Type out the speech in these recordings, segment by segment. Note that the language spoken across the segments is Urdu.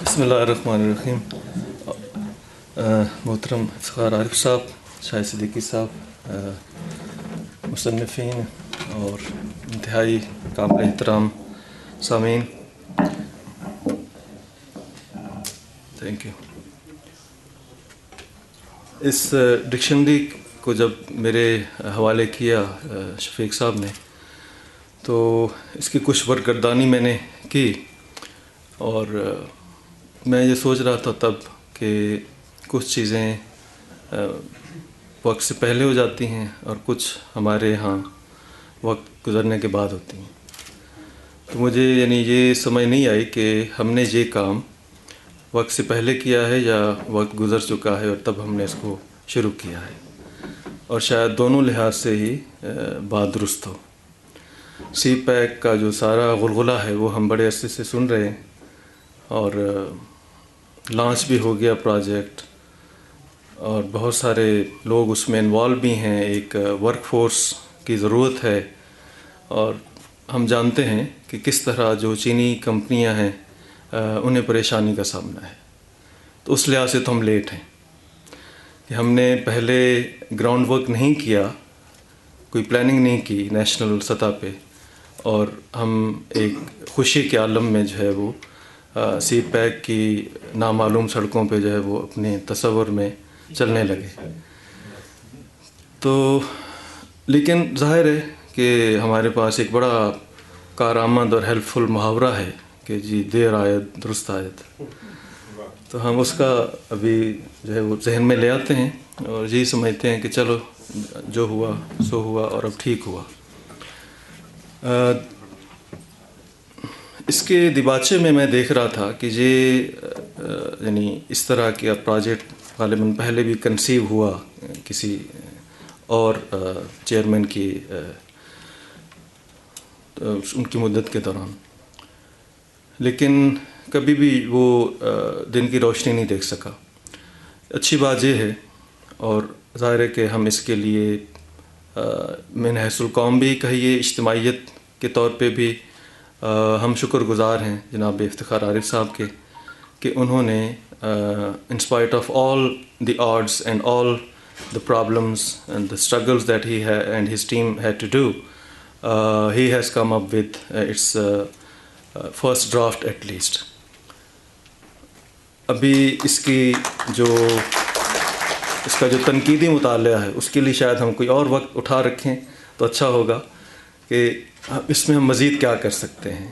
بسم اللہ الرحمن الرحیم. محترم افتخار عارف صاحب, شاہد صدیقی صاحب, مصنفین اور انتہائی قابل احترام سامعین, تھینک یو. اس ڈکشنری کو جب میرے حوالے کیا شفیق صاحب نے تو اس کی کچھ برگردانی میں نے کی, اور میں یہ سوچ رہا تھا تب کہ کچھ چیزیں وقت سے پہلے ہو جاتی ہیں اور کچھ ہمارے یہاں وقت گزرنے کے بعد ہوتی ہیں. تو مجھے یہ سمجھ نہیں آئی کہ ہم نے یہ کام وقت سے پہلے کیا ہے یا وقت گزر چکا ہے اور تب ہم نے اس کو شروع کیا ہے, اور شاید دونوں لحاظ سے ہی بات درست ہو. سی پیک کا جو سارا غلغلہ ہے وہ ہم بڑے عرصے سے سن رہے ہیں, اور لانچ بھی ہو گیا پروجیکٹ, اور بہت سارے لوگ اس میں انوالو بھی ہیں. ایک ورک فورس کی ضرورت ہے, اور ہم جانتے ہیں کہ کس طرح جو چینی کمپنیاں ہیں انہیں پریشانی کا سامنا ہے. تو اس لحاظ سے تو ہم لیٹ ہیں کہ ہم نے پہلے گراؤنڈ ورک نہیں کیا, کوئی پلاننگ نہیں کی نیشنل سطح پہ, اور ہم ایک خوشی کے عالم میں جو ہے وہ سی پیک کی نامعلوم سڑکوں پہ جو ہے وہ اپنے تصور میں چلنے لگے. تو لیکن ظاہر ہے کہ ہمارے پاس ایک بڑا کارآمد اور ہیلپ فل محاورہ ہے کہ جی دیر آید درست آید. تو ہم اس کا ابھی جو ہے وہ ذہن میں لے آتے ہیں اور یہی سمجھتے ہیں کہ چلو جو ہوا سو ہوا اور اب ٹھیک ہوا. اس کے دیباچے میں میں دیکھ رہا تھا کہ یہ اس طرح کا پروجیکٹ غالباً پہلے بھی کنسیو ہوا کسی اور چیئرمین کی ان کی مدت کے دوران, لیکن کبھی بھی وہ دن کی روشنی نہیں دیکھ سکا. اچھی بات یہ ہے, اور ظاہر ہے کہ ہم اس کے لیے من حیث القوم بھی کہیے, اجتماعیت کے طور پہ بھی ہم شکر گزار ہیں جناب افتخار عارف صاحب کے کہ انہوں نے in spite of all the odds and all the problems and the struggles that he and his team had to do, he has come up with its first draft at least. ابھی اس کا جو تنقیدی مطالعہ ہے اس کے لیے شاید ہم کوئی اور وقت اٹھا رکھیں تو اچھا ہوگا کہ اس میں ہم مزید کیا کر سکتے ہیں.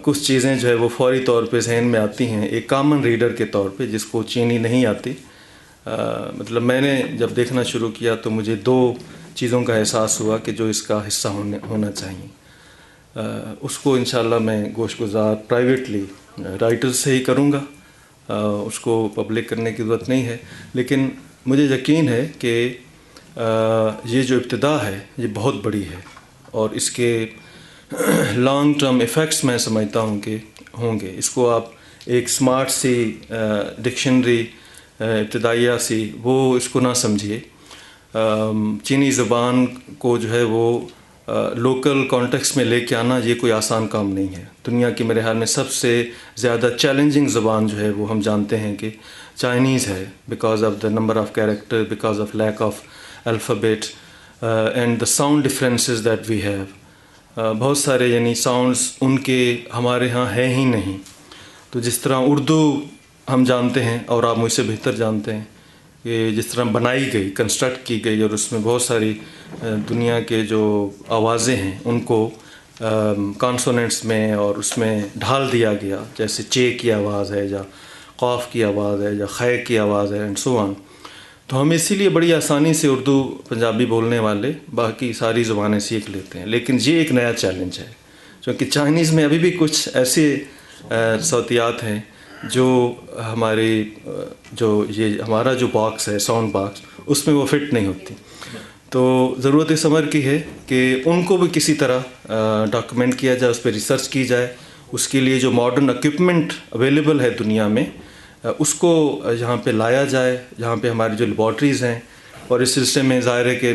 کچھ چیزیں جو ہے وہ فوری طور پہ ذہن میں آتی ہیں ایک کامن ریڈر کے طور پہ جس کو چینی نہیں آتی. مطلب میں نے جب دیکھنا شروع کیا تو مجھے دو چیزوں کا احساس ہوا کہ جو اس کا حصہ ہونا چاہیے. اس کو انشاءاللہ میں گوش گزار پرائیویٹلی رائٹر سے ہی کروں گا, اس کو پبلک کرنے کی ضرورت نہیں ہے. لیکن مجھے یقین ہے کہ یہ جو ابتدا ہے یہ بہت بڑی ہے, اور اس کے لانگ ٹرم ایفیکٹس میں سمجھتا ہوں کہ ہوں گے. اس کو آپ ایک سمارٹ سی ڈکشنری ابتدائیہ سی وہ اس کو نہ سمجھیے. چینی زبان کو جو ہے وہ لوکل کانٹیکس میں لے کے آنا یہ کوئی آسان کام نہیں ہے. دنیا کی میرے خیال میں سب سے زیادہ چیلنجنگ زبان جو ہے وہ ہم جانتے ہیں کہ چائنیز ہے, because of the number of character, because of lack of alphabet and the sound differences that we have. بہت سارے ساؤنڈز ان کے ہمارے ہاں ہے ہی نہیں. تو جس طرح اردو ہم جانتے ہیں, اور آپ مجھ سے بہتر جانتے ہیں کہ جس طرح بنائی گئی, کنسٹرکٹ کی گئی, اور اس میں بہت ساری دنیا کے جو آوازیں ہیں ان کو کانسوننٹس میں اور اس میں ڈھال دیا گیا, جیسے چے کی آواز ہے یا قاف کی آواز ہے یا خے کی آواز ہے اینڈ سو آن. تو ہم اسی لیے بڑی آسانی سے اردو پنجابی بولنے والے باقی ساری زبانیں سیکھ لیتے ہیں. لیکن یہ ایک نیا چیلنج ہے, کیونکہ چائنیز میں ابھی بھی کچھ ایسے صوتیات ہیں جو ہمارا جو باکس ہے ساؤنڈ باکس اس میں وہ فٹ نہیں ہوتی. تو ضرورت اس امر کی ہے کہ ان کو بھی کسی طرح ڈاکومنٹ کیا جائے, اس پہ ریسرچ کی جائے. اس کے لیے جو ماڈرن اکوپمنٹ اویلیبل ہے دنیا میں اس کو یہاں پہ لایا جائے, جہاں پہ ہماری جو لیبارٹریز ہیں. اور اس سلسلے میں ظاہر ہے کہ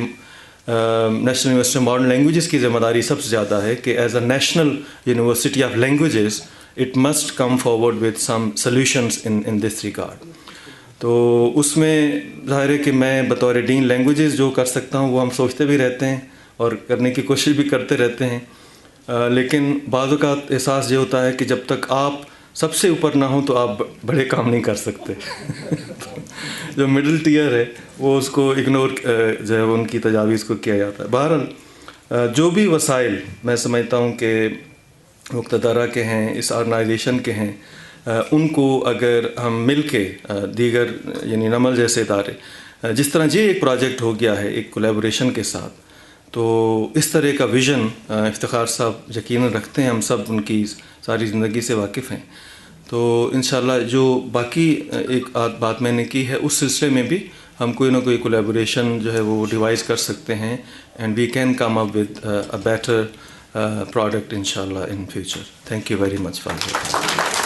national university of modern languages کی ذمہ داری سب سے زیادہ ہے کہ as a national university of languages it must come forward with some solutions in this regard. تو اس میں ظاہر ہے کہ میں بطور ڈین لینگویجز جو کر سکتا ہوں وہ ہم سوچتے بھی رہتے ہیں اور کرنے کی کوشش بھی کرتے رہتے ہیں، لیکن بعض اوقات احساس یہ ہوتا ہے کہ جب تک آپ سب سے اوپر نہ ہوں تو آپ بڑے کام نہیں کر سکتے. جو مڈل ٹیئر ہے وہ اس کو اگنور جو ہے ان کی تجاویز کو کیا جاتا ہے. بہرحال جو بھی وسائل میں سمجھتا ہوں کہ مقتدرہ کے ہیں، اس آرگنائزیشن کے ہیں، ان کو اگر ہم مل کے دیگر یعنی نمل جیسے ادارے جس طرح یہ ایک پروجیکٹ ہو گیا ہے ایک کولیبوریشن کے ساتھ، تو اس طرح کا ویژن افتخار صاحب یقیناً رکھتے ہیں، ہم سب ان کی ساری زندگی سے واقف ہیں. تو انشاءاللہ جو باقی ایک بات میں نے کی ہے اس سلسلے میں بھی ہم کوئی نہ کوئی کولیبوریشن جو ہے وہ ڈیوائز کر سکتے ہیں، and we can come up with a better product انشاءاللہ in future. Thank you very much for